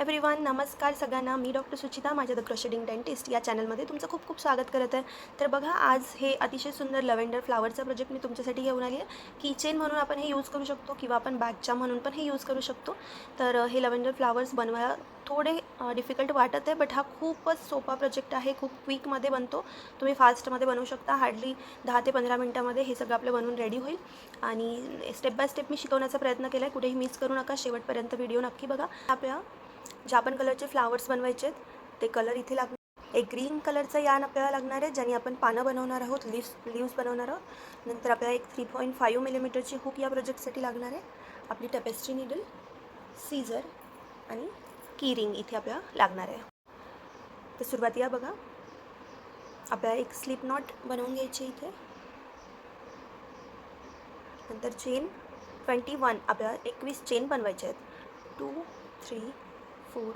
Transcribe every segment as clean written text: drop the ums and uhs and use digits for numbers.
Everyone, नमस्कार सगळ्यांना. मी doctor Suchita, माझ्या द क्रोशेडिंग डेंटिस्ट या चॅनलमध्ये तुमचं खूप खूप स्वागत करत आहे. तर बघा, आज हे अतिशय सुंदर लव्हेंडर फ्लावरचा प्रोजेक्ट मी तुमच्यासाठी घेऊन आली आहे. कीचेन म्हणून आपण हे यूज करू शकतो किंवा आपण बॅगच्या म्हणून पण हे यूज करू शकतो. तर हे लव्हेंडर फ्लावर्स बनवायला थोडे डिफिकल्ट वाटत आहे, बट हा खूपच सोपा प्रोजेक्ट आहे. खूप क्विकमध्ये बनतो. तुम्ही फास्टमध्ये बनवू शकता. हार्डली 10 ते 15 मिनटामध्ये हे सगळं आपलं बनवून रेडी होईल. आणि स्टेप बाय स्टेप मी शिकवण्याचा प्रयत्न केला आहे. कुठेही मिस करू नका. शेवटपर्यंत व्हिडिओ नक्की बघा. आपल्या ज्या पण कलरचे फ्लावर्स बनवायचे आहेत ते कलर इथे लागणार. एक ग्रीन कलरचं यान आपल्याला लागणार आहे, ज्याने आपण पानं बनवणार आहोत, लिव्स बनवणार आहोत. नंतर आपल्याला एक 3.5 मिलीमीटरची हुक या प्रोजेक्टसाठी लागणार आहे. आपली टपेस्ट्री निडल, सीझर आणि की रिंग इथे आपल्याला लागणार आहे. तर सुरुवातीला बघा, आपल्याला एक स्लिप नॉट बनवून घ्यायची इथे. नंतर चेन 21 आपल्याला 21 चेन बनवायचे आहेत. 2, 3, 4,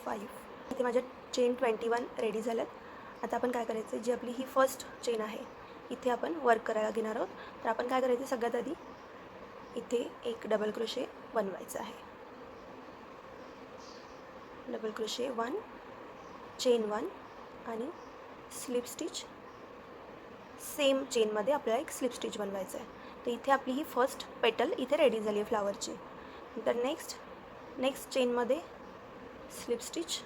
5. इथे माझ्या चेन 21 रेडी झाल्यात. आता आपण काय करायचं आहे, जी आपली ही फर्स्ट चेन आहे इथे आपण वर्क करायला घेणार आहोत. तर आपण काय करायचं, सगळ्यात आधी इथे एक डबल क्रोशे बनवायचं आहे. डबल क्रोशे 1, चेन 1 आणि स्लिप स्टिच. सेम चेनमध्ये आपल्याला एक स्लिप स्टिच बनवायचं आहे. तर इथे आपली ही फर्स्ट पेटल इथे रेडी झाली आहे फ्लावरची. नंतर नेक्स्ट चेनमध्ये slip stitch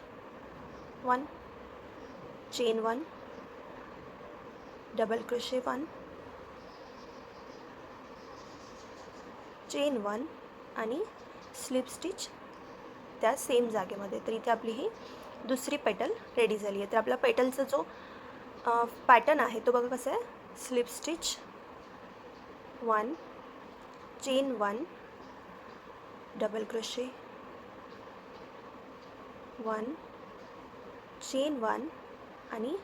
1, chain 1, double crochet 1, chain 1 आणि स्लिप स्टिच त्या सेम जागेमध्ये. तर इथे आपली ही दुसरी पेटल रेडी झाली आहे. तर आपला पेटलचा जो पॅटर्न आहे तो बघा कसा आहे. Slip stitch 1, chain 1, double crochet 1, chain 1 आणि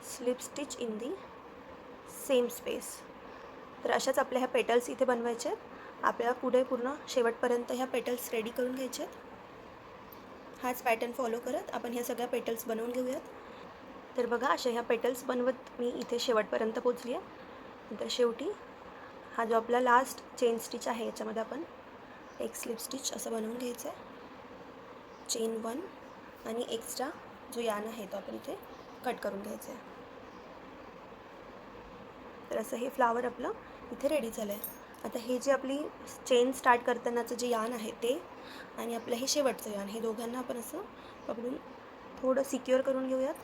slip stitch in the same space. तर अशाच आपल्या ह्या पेटल्स इथे बनवायचे आहेत. आपल्याला पुढे पूर्ण शेवटपर्यंत ह्या पेटल्स रेडी करून घ्यायचे आहेत. हाच पॅटर्न फॉलो करत आपण ह्या सगळ्या पेटल्स बनवून घेऊयात. तर बघा, अशा ह्या पेटल्स बनवत मी इथे शेवटपर्यंत पोचली आहे. नंतर शेवटी हा जो आपला लास्ट चेन स्टिच आहे याच्यामध्ये आपण एक स्लिप स्टिच असं बनवून घ्यायचं आहे. चेन 1 आणि एक्स्ट्रा जो यान आहे तो आपण इथे कट करून घ्यायचा आहे. तर असं हे फ्लावर आपलं इथे रेडी झालं आहे. आता हे जे आपली चेन स्टार्ट करतानाचं जे यान आहे ते आणि आपलं हे शेवटचं यान, हे दोघांना आपण असं पकडून थोडं सिक्युअर करून घेऊयात.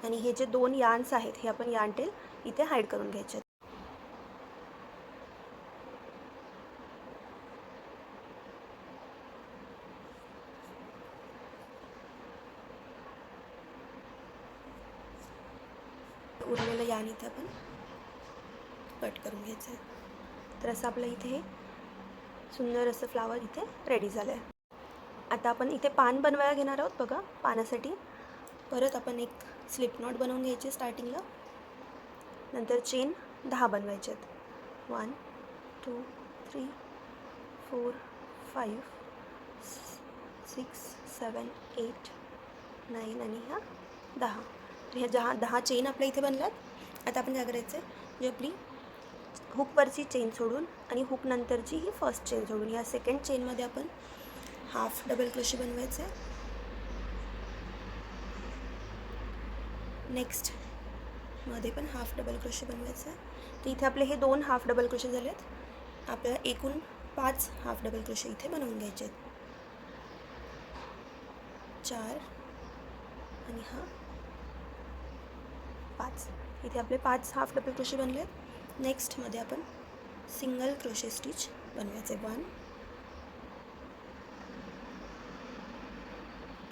आणि हे जे 2 यान्स आहेत हे आपण यान टेल इथे हाईड करून घ्यायचे आहेत. उरलेलं यान इथे आपण कट करून घ्यायचं आहे. तर असं आपलं इथे हे सुंदर असं फ्लावर इथे रेडी झालं आहे. आता आपण इथे पान बनवायला घेणार आहोत. बघा, पानासाठी परत आपण एक स्लिप नॉट बनवून घ्यायची स्टार्टिंगला. नंतर चेन 10 बनवायचे आहेत. 1, 2, 3, 4, 5, 6, 7, 8, 9 आणि ह्या 10. तर ह्या 10 चेन आपल्या इथे बनल्यात. आता आपण काय करायचं आहे, जी आपली हुकवरची चेन सोडून आणि हुक नंतरची ही फर्स्ट चेन सोडून ह्या सेकंड चेनमध्ये आपण हाफ डबल क्रोशे बनवायचं आहे. नेक्स्टमध्ये पण हाफ डबल क्रोशे बनवायचं आहे. तर इथे आपले हे 2 हाफ डबल क्रोशे झाले आहेत. आपल्याला एकूण 5 हाफ डबल क्रोशे इथे बनवून घ्यायचे आहेत. 4 आणि हा 5. इथे आपले 5 हाफ डबल क्रोशे बनले आहेत. नेक्स्टमध्ये आपण सिंगल क्रोशे स्टिच बनवायचे. 1,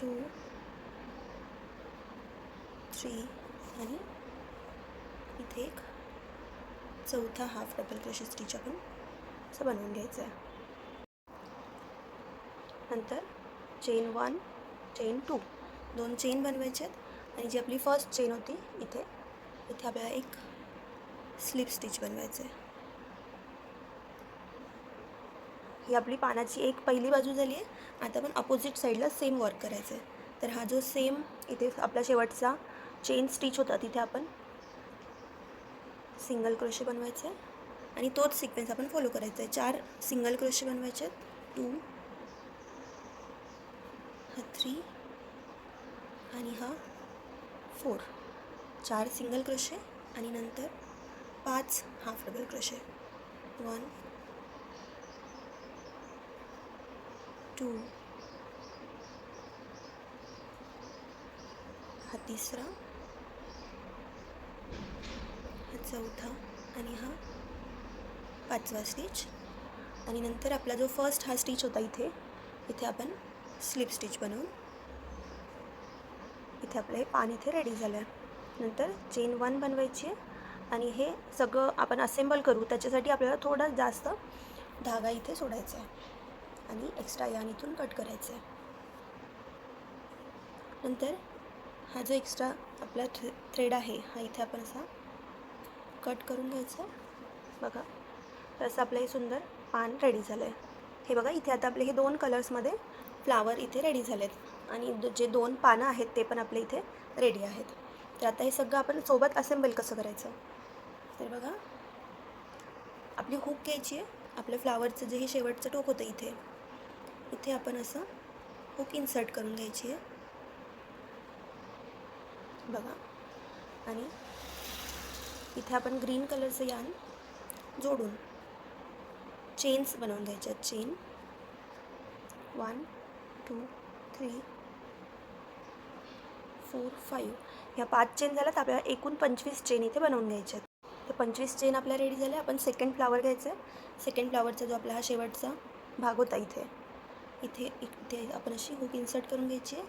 2, 3 आणि इथे एक चौथा हाफ डबल क्रोशे स्टिच आपण असं बनवून घ्यायचं आहे. नंतर चेन 1, चेन 2, 2 चेन बनवायचे आहेत. आणि जी आपली फर्स्ट चेन होती इथे आपल्याला एक स्लिप स्टिच बनवायचं आहे. ही आपली पानाची एक पहिली बाजू झाली आहे. आता आपण अपोजिट साईडला सेम वर्क करायचं आहे. तर हा जो सेम इथे आपला शेवटचा चेन स्टिच होता तिथे आपण सिंगल क्रोशे बनवायचे आहे आणि तोच सिक्वेन्स आपण फॉलो करायचा आहे. 4 सिंगल क्रोशे बनवायचे आहेत. 2, 3 आणि हा 4, 4 सिंगल क्रोशे आणि नंतर 5 हाफ डबल क्रोशे. 1 2 हा तिसरा, हा चौथा आणि हा 5वा स्टिच. आणि नंतर आपला जो फर्स्ट हा स्टिच होता इथे आपण स्लिप स्टिच बनवून इथे आपलं हे पान इथे रेडी झालं आहे. नंतर चेन 1 बनवायची आहे आणि हे सगळं आपण असेंबल करू त्याच्यासाठी आपल्याला थोडा जास्त धागा इथे सोडायचा आहे आणि एक्स्ट्रा यान इथून कट करायचं आहे. नंतर हा जो एक्स्ट्रा आपला थ्रेड आहे हा इथे आपण असा कट करून घ्यायचा आहे. बघा तर असं आपलं हे सुंदर पान रेडी झालं आहे. हे बघा इथे आता आपले हे 2 कलर्समध्ये फ्लावर इथे रेडी झालेत आणि जे 2 पानं आहेत ते पण आपले इथे रेडी आहेत. तर आता हे सगळं आपण सोबत असेंबल कसं करायचं. तर बघा आपली हुक घ्यायची आहे. आपल्या फ्लावरचं जे हे शेवटचं टोक होतं इथे आपण असं हुक इन्सर्ट करून घ्यायची आहे. बघा आणि इथे आपण ग्रीन कलरचं यान जोडून चेन्स बनवून घ्यायच्या. चेन 1 2 3 4 5 ह्या 5 चेन झाल्यात. आपल्याला एकूण 25 चेन इथे बनवून घ्यायच्या आहेत. तर 25 चेन आपल्या रेडी झाल्या. आपण सेकंड फ्लावर घ्यायचं आहे. सेकंड फ्लावरचा जो आपला हा शेवटचा भाग होता इथे आपण अशी हुक इन्सर्ट करून घ्यायची आहे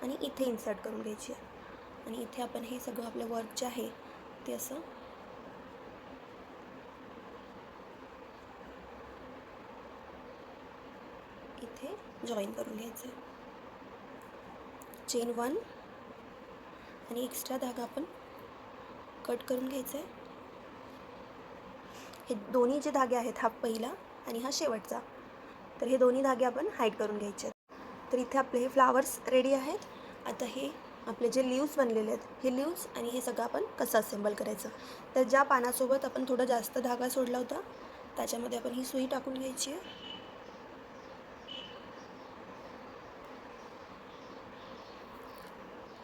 आणि इथे इन्सर्ट करून घ्यायची आहे आणि इथे आपण हे सगळं आपलं वर्क जे आहे ते असं इथे जॉईन करून घ्यायचं आहे. चेन 1 आणि एक्स्ट्रा धागा आपण कट करून घ्यायचा आहे. हे दोन्ही जे धागे आहेत हा पहिला आणि हा शेवटचा तर हे दोन्ही धागे आपण हाईड करून घ्यायचे आहेत. तर इथे आपले हे फ्लावर्स रेडी आहेत. आता हे आपले जे लीव्स बनलेले आहेत हे लीव्स आणि हे सगळं आपण कसं असेंबल करायचं. तर ज्या पानासोबत आपण थोडा जास्त धागा सोडला होता त्याच्यामध्ये आपण ही सुई टाकून घ्यायची आहे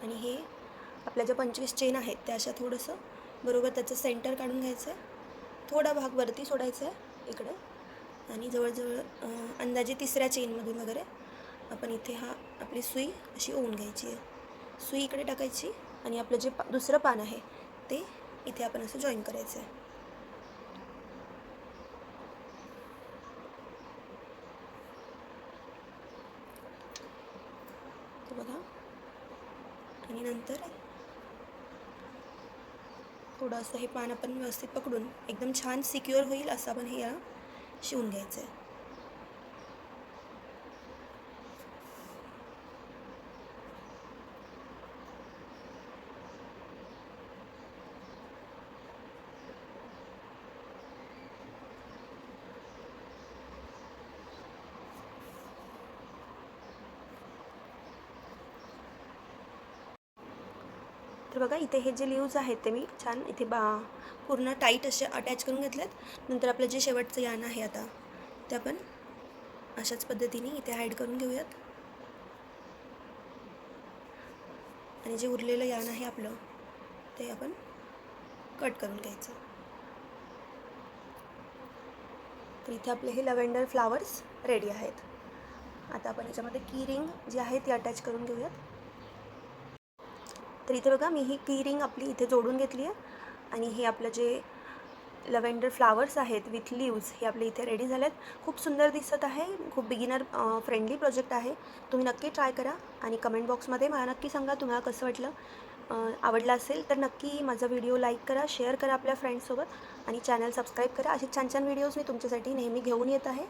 आणि हे आपल्या ज्या 25 चेन आहेत त्या अशा थोडंसं बरोबर त्याचं सेंटर काढून घ्यायचं आहे. थोडा भाग वरती सोडायचा आहे इकडे आणि जवळजवळ अंदाजे 3ऱ्या चेनमधून वगैरे आपण इथे आपली सुई अशी ओवून घ्यायची आहे. सुई इकडे टाकायची आणि आपलं जे दुसरं पान आहे ते इथे आपण असं जॉईन करायचं आहे. तर बघा आणि नंतर थोडं असं हे पान आपण व्यवस्थित पकडून एकदम छान सिक्युअर होईल असं आपण हे शिवून घ्यायचं आहे. तर बघा इथे हे जे लीव्स आहेत ते मी छान इथे पूर्ण टाईट असे अटॅच करून घेतलेत. नंतर आपलं जे शेवटचं यान आहे आता ते आपण अशाच पद्धतीने इथे हाईड करून घेऊयात आणि जे उरलेलं यान आहे आपलं ते आपण कट करून घ्यायचं. तर इथे आपले हे लव्हेंडर फ्लावर्स रेडी आहेत. आता आपण याच्यामध्ये की रिंग जी आहे ती अटॅच करून घेऊयात. तर इथे बघा मी ही की रिंग आपली इथे जोडून घेतली आहे आणि हे आपलं जे लव्हेंडर फ्लावर्स आहेत विथ लीव्स हे आपले इथे रेडी झालेत. खूप सुंदर दिसत आहे. खूप बिगिनर फ्रेंडली प्रोजेक्ट आहे. तुम्ही नक्की ट्राय करा आणि कमेंट बॉक्समध्ये मला नक्की सांगा तुम्हाला कसं वाटलं. आवडलं असेल तर नक्की माझा व्हिडिओ लाईक करा, शेअर करा आपल्या फ्रेंड्ससोबत आणि चॅनल सबस्क्राईब करा. असे छान छान व्हिडिओज मी तुमच्यासाठी नेहमी घेऊन येत आहे.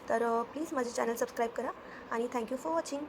तर प्लीज माझे चॅनल सबस्क्राईब करा आणि थँक्यू फॉर वॉचिंग.